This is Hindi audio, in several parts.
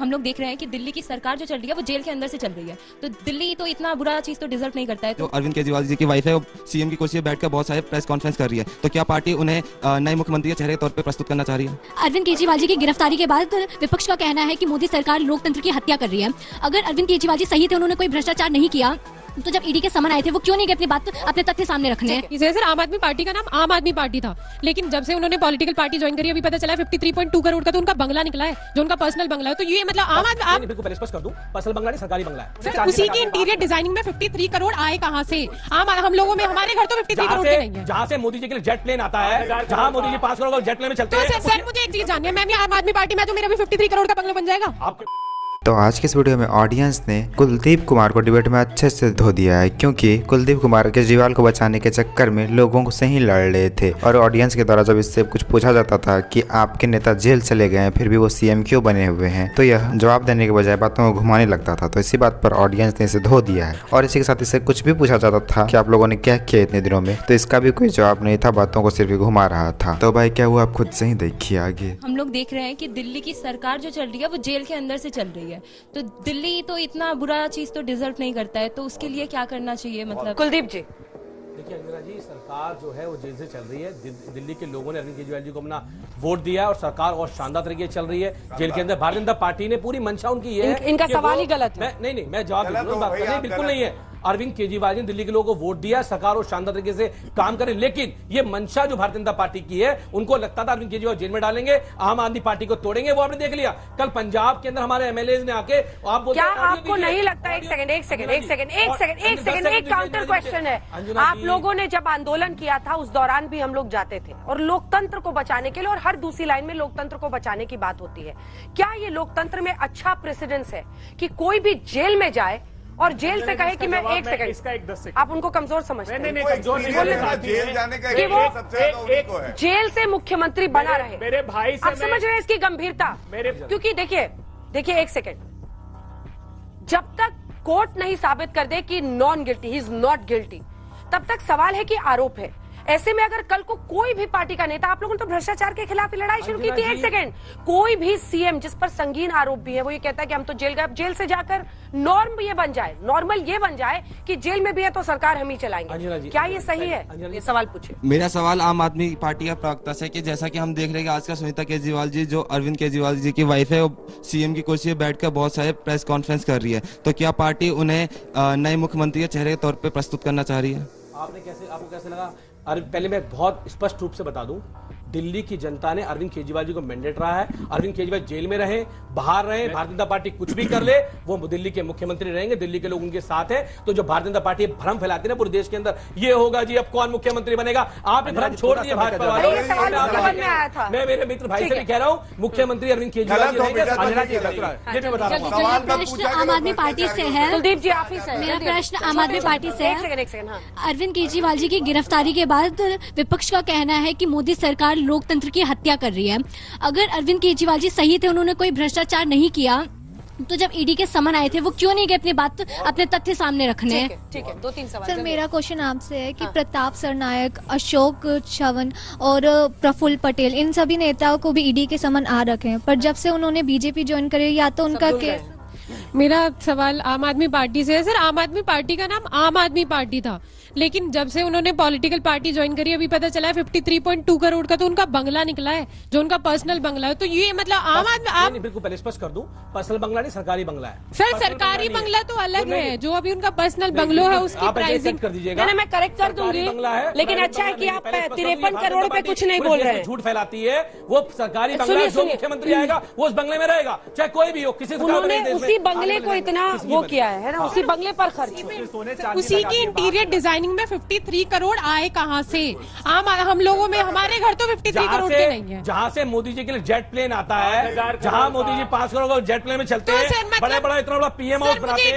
हम लोग देख रहे हैं कि दिल्ली की सरकार जो चल रही है वो जेल के अंदर से चल रही है, तो दिल्ली तो इतना बुरा चीज तो डिजर्व नहीं करता है। जो अरविंद केजरीवाल जी की वाइफ है वो सीएम की कुर्सी पर बैठकर बहुत सारे प्रेस कॉन्फ्रेंस कर रही है, तो क्या पार्टी उन्हें नए मुख्यमंत्री के चेहरे के तौर पर प्रस्तुत करना चाह रही है? अरविंद केजरीवाल जी की गिरफ्तारी के बाद विपक्ष का कहना है कि मोदी सरकार लोकतंत्र की हत्या कर रही है। अगर अरविंद केजरीवाल जी सही थे, उन्होंने कोई भ्रष्टाचार नहीं किया, तो जब ईडी के समन आए थे वो क्यों नहीं गए अपनी बात अपने तथ्य सामने रखने? सर, आम आदमी पार्टी का नाम आम आदमी पार्टी था, लेकिन जब से उन्होंने पॉलिटिकल पार्टी ज्वाइन करी, अभी पता चला 53.2 करोड़ का तो उनका बंगला निकला है, जो उनका पर्सनल बंगला है। तो ये मतलब आम आदमी, बिल्कुल स्पष्ट कर दूं, पर्सनल बंगला नहीं, सरकारी बंगला है। सर, उसी की इंटीरियर डिजाइनिंग में 53 करोड़ आए कहाँ से? हम लोगों में, हमारे घर तो 53 करोड़ के नहीं है। जहाँ से मोदी जी के लिए जेट प्लेन आता है, जहाँ मोदी जी 5 करोड़ जेट प्लेन में चलते हैं। सर, मुझे एक चीज जाननी है, मैं भी आम आदमी पार्टी में, तो मेरा भी 53 करोड़ का बंगला बन जाएगा। तो आज के इस वीडियो में ऑडियंस ने कुलदीप कुमार को डिबेट में अच्छे से धो दिया है, क्योंकि कुलदीप कुमार केजरीवाल को बचाने के चक्कर में लोगों को से ही लड़ रहे थे। और ऑडियंस के द्वारा जब इससे कुछ पूछा जाता था कि आपके नेता जेल चले गए हैं फिर भी वो सीएम क्यों बने हुए हैं, तो यह जवाब देने के बजाय बातों को घुमाने लगता था। तो इसी बात पर ऑडियंस ने इसे धो दिया है। और इसी के साथ इससे कुछ भी पूछा जाता था कि आप लोगों ने क्या किया इतने दिनों में, तो इसका भी कोई जवाब नहीं था, बातों को सिर्फ घुमा रहा था। तो भाई क्या हुआ, आप खुद से ही देखिए आगे। हम लोग देख रहे हैं कि दिल्ली की सरकार जो चल रही है वो जेल के अंदर से चल रही है, तो दिल्ली तो इतना बुरा चीज तो डिजर्व नहीं करता है, तो उसके लिए क्या करना चाहिए? मतलब कुलदीप जी, देखिए अंजना जी, सरकार जो है वो जेल से चल रही है। दिल्ली के लोगों ने अरविंद केजरीवाल जी को अपना वोट दिया है और सरकार और शानदार तरीके से चल रही है जेल के अंदर। भारतीय जनता पार्टी ने पूरी मंशा उनकी ये है, इनका सवाल ही गलत है। नहीं, मैं जवाब दे दूं, बात करनी बिल्कुल नहीं है। अरविंद केजरीवाल जी ने दिल्ली के लोगों को वोट दिया, सरकार और शानदार तरीके से काम करें, लेकिन ये मंशा जो भारतीय जनता पार्टी की है, उनको लगता था अरविंद केजरीवाल जेल में डालेंगे, आम आदमी पार्टी को तोड़ेंगे। वो आपने देख लिया, कल पंजाब के अंदर हमारे एमएलए ने आके आप बोलते क्या आपको नहीं लगता? एक सेकंड, एक काउंटर क्वेश्चन है। आप लोगों ने जब आंदोलन किया था उस दौरान भी हम लोग जाते थे, और लोकतंत्र को बचाने के लिए, और हर दूसरी लाइन में लोकतंत्र को बचाने की बात होती है। क्या ये लोकतंत्र में अच्छा प्रेसिडेंस है कि कोई भी जेल में जाए और जेल से कहे कि मैं एक सेकंड, आप उनको कमजोर समझते हैं? नहीं, कमजोर नहीं, जेल जाने का कि वो एक जेल से मुख्यमंत्री बना रहे। मेरे भाई से आप समझ रहे हैं इसकी गंभीरता? क्योंकि देखिए एक सेकंड, जब तक कोर्ट नहीं साबित कर दे कि non guilty, he is not guilty, तब तक सवाल है कि आरोप है। ऐसे में अगर कल को कोई भी पार्टी का नेता, आप लोगों ने तो भ्रष्टाचार के खिलाफ लड़ाई शुरू की थी, एक सेकंड, कोई भी सीएम जिस पर संगीन आरोप भी है, वो ये कहता है कि हम तो जेल गए, जेल से जाकर नॉर्मल ये बन जाए कि जेल में भी है तो सरकार हम ही चलाएंगे। क्या ये सही है? ये सवाल पूछे। मेरा सवाल आम आदमी पार्टी का प्रवक्ता से कि जैसा कि हम देख रहे हैं कि आजकल सुनीता केजरीवाल जी, जो अरविंद केजरीवाल जी की वाइफ है, वो सीएम की कुर्सी पर बैठकर बहुत सारे प्रेस कॉन्फ्रेंस कर रही है, तो क्या पार्टी उन्हें नए मुख्यमंत्री के चेहरे के तौर पर प्रस्तुत करना चाह रही है? आपको कैसे लगा? पहले मैं बहुत स्पष्ट रूप से बता दूं, दिल्ली की जनता ने अरविंद केजरीवाल जी को मैंडेट रहा है। अरविंद केजरीवाल जेल में रहे, बाहर रहे, भारतीय जनता पार्टी कुछ भी कर ले, वो दिल्ली के मुख्यमंत्री रहेंगे, दिल्ली के लोग उनके साथ हैं। तो जो भारतीय जनता पार्टी भ्रम फैलाती है ना पूरे देश के अंदर, ये होगा जी अब कौन मुख्यमंत्री बनेगा, आप भ्रम छोड़ दिए भाजपा वालों। मैं मेरे मित्र भाई से भी कह रहा हूँ, मुख्यमंत्री अरविंद केजरीवाल ये भी बता रहा हूँ। प्रश्न आम आदमी पार्टी से है। कुलदीप जी, आप ही से। मेरा प्रश्न आम आदमी पार्टी से है। एक सेकंड। अरविंद केजरीवाल जी की गिरफ्तारी के बाद विपक्ष का कहना है कि मोदी सरकार लोकतंत्र की हत्या कर रही है। अगर अरविंद केजरीवाल जी सही थे, उन्होंने कोई भ्रष्टाचार नहीं किया, तो जब ईडी के समन आए थे वो क्यों नहीं गए अपनी बात अपने तथ्य सामने रखने? ठीक है, 2-3 सवाल। सर, मेरा क्वेश्चन आपसे है कि प्रताप सरनायक, अशोक चव्हाण और प्रफुल्ल पटेल, इन सभी नेताओं को भी ईडी के समन आ रखे हैं, पर जब से उन्होंने बीजेपी ज्वाइन करी, या तो उनका केस। मेरा सवाल आम आदमी पार्टी से है। सर, आम आदमी पार्टी का नाम आम आदमी पार्टी था, लेकिन जब से उन्होंने पॉलिटिकल पार्टी ज्वाइन करी, अभी पता चला 53.2 करोड़ का तो उनका बंगला निकला है, जो उनका पर्सनल बंगला है। तो ये मतलब आम आदमी, बिल्कुल पहले स्पष्ट कर दूं, पर्सनल बंगला नहीं, सरकारी बंगला है। सर, सरकारी बंगला तो अलग है, जो अभी उनका पर्सनल बंगलो है उसकी प्राइसिंग कर दीजिएगा। मैं करेक्ट कर दूंगी, लेकिन अच्छा है कि आप 53 करोड़ पे कुछ नहीं बोल रहे हैं। झूठ फैलाती है वो सरकारी बंगला, जो मुख्यमंत्री आएगा वो उस बंगले में रहेगा, चाहे कोई भी हो, किसी उन्होंने उसी बंगले को इतना वो किया है ना, उसी बंगले पर खर्च। उसी की इंटीरियर डिजाइनिंग में 53 करोड़ आए कहाँ से? हम लोगों में, हमारे घर तो 53 करोड़ के नहीं है। जहाँ से मोदी जी के लिए जेट प्लेन आता है, जहाँ मोदी जी 5 करोड़ जेट प्लेन में चलते हैं, बड़ा इतना बड़ा पीएम हाउस बनाते हैं,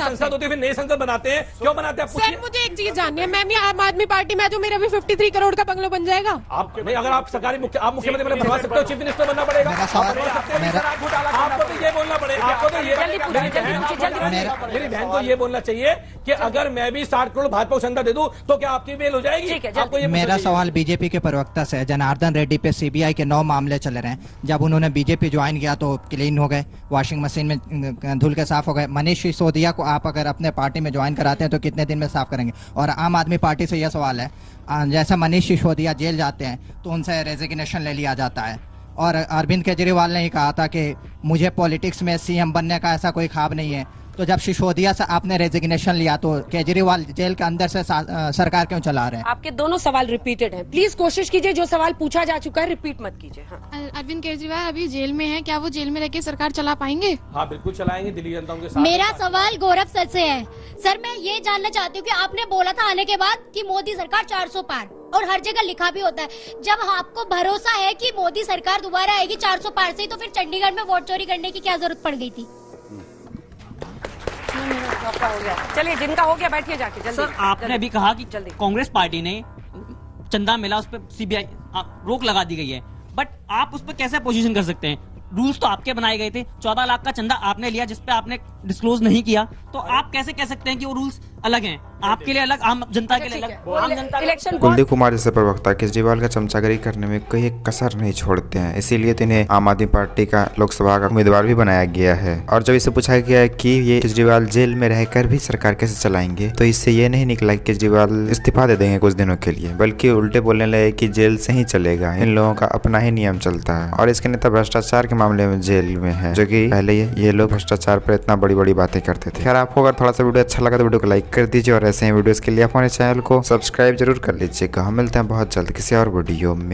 संसद होती है, फिर नई संसद बनाते हैं, क्यों बनाते हैं? सर, मुझे एक चीज जाननी है, मैं भी आम आदमी पार्टी में, जो मेरा भी 53 करोड़ का बंगला बन जाएगा। आप अगर आप सरकारी आप मुख्यमंत्री बनवा सकते हो, चीफ मिनिस्टर बनना पड़ेगा। आपको भी ये बोलना बोलना पड़ेगा आपको, तो ये जल्दी पूछिए, जल्दी पूछिए, जल्दी मेरी बहन को ये बोलना चाहिए कि अगर मैं भी 60 करोड़ भाजपा को चंदा दे दूं तो क्या आपकी बेल हो जाएगी? ठीक है, आपको ये मेरा सवाल बीजेपी के प्रवक्ता से है। जनार्दन रेड्डी पे सीबीआई के 9 मामले चल रहे हैं। जब उन्होंने बीजेपी ज्वाइन किया तो क्लीन हो गए, वॉशिंग मशीन में धुल के साफ हो गए। मनीष सिसोदिया को आप अगर अपने पार्टी में ज्वाइन कराते हैं तो कितने दिन में साफ करेंगे? और आम आदमी पार्टी से यह सवाल है, जैसा मनीष सिसोदिया जेल जाते हैं तो उनसे रेजिग्नेशन ले लिया जाता है, और अरविंद केजरीवाल ने ही कहा था कि मुझे पॉलिटिक्स में सीएम बनने का ऐसा कोई ख्वाब नहीं है। तो जब सिसोदिया से आपने रेजिग्नेशन लिया तो केजरीवाल जेल के अंदर से सरकार क्यों चला रहे हैं? आपके दोनों सवाल रिपीटेड हैं, प्लीज कोशिश कीजिए जो सवाल पूछा जा चुका है रिपीट मत कीजिए। हाँ। अरविंद केजरीवाल अभी जेल में है, क्या वो जेल में रहकर सरकार चला पाएंगे? हाँ बिल्कुल चलाएंगे, दिल्ली जनता के साथ। मेरा सवाल गौरव सर से है। सर मैं ये जानना चाहती हूँ कि आपने बोला था आने के बाद कि मोदी सरकार 400 पार, और हर जगह लिखा भी होता है। जब आपको भरोसा है कि मोदी सरकार दोबारा आएगी 400 पार से, तो फिर चंडीगढ़ में वोट चोरी करने की क्या जरूरत पड़ गई थी? आपका हो गया, चलिए जिनका हो गया बैठिए जाके जल्दी। सर आपने अभी कहा कि जल्दी। कांग्रेस पार्टी ने चंदा मिला, उस पर सीबीआई रोक लगा दी गई है, बट आप उस पर कैसे पोजीशन कर सकते हैं? रूल्स तो आपके बनाए गए थे, 14 लाख का चंदा आपने लिया जिसपे आपने डिस्क्लोज नहीं किया, तो आप कैसे कह सकते हैं कि वो रूल्स अलग हैं, आपके लिए अलग, आम जनता के लिए अलग? आम जनता इलेक्शन कुलदीप कुमार जैसे प्रवक्ता केजरीवाल का चमचागिरी करने में कोई एक कसर नहीं छोड़ते हैं, इसीलिए तो इन्हें आम आदमी पार्टी का लोकसभा का उम्मीदवार भी बनाया गया है। और जब इसे पूछा गया है कि ये केजरीवाल जेल में रहकर भी सरकार कैसे चलाएंगे, तो इससे ये नहीं निकला कि केजरीवाल इस्तीफा दे देंगे कुछ दिनों के लिए, बल्कि उल्टे बोलने लगे कि जेल से ही चलेगा। इन लोगों का अपना ही नियम चलता है, और इसके नेता भ्रष्टाचार के मामले में जेल में है, जो कि पहले ये लोग भ्रष्टाचार पर इतना बड़ी बड़ी बातें करते थे। खैर आपको अगर थोड़ा सा वीडियो अच्छा लगा तो वीडियो को लाइक कर दीजिए, और ऐसे ही वीडियोस के लिए हमारे चैनल को सब्सक्राइब जरूर कर लीजिएगा। हम मिलते हैं बहुत जल्द किसी और वीडियो में।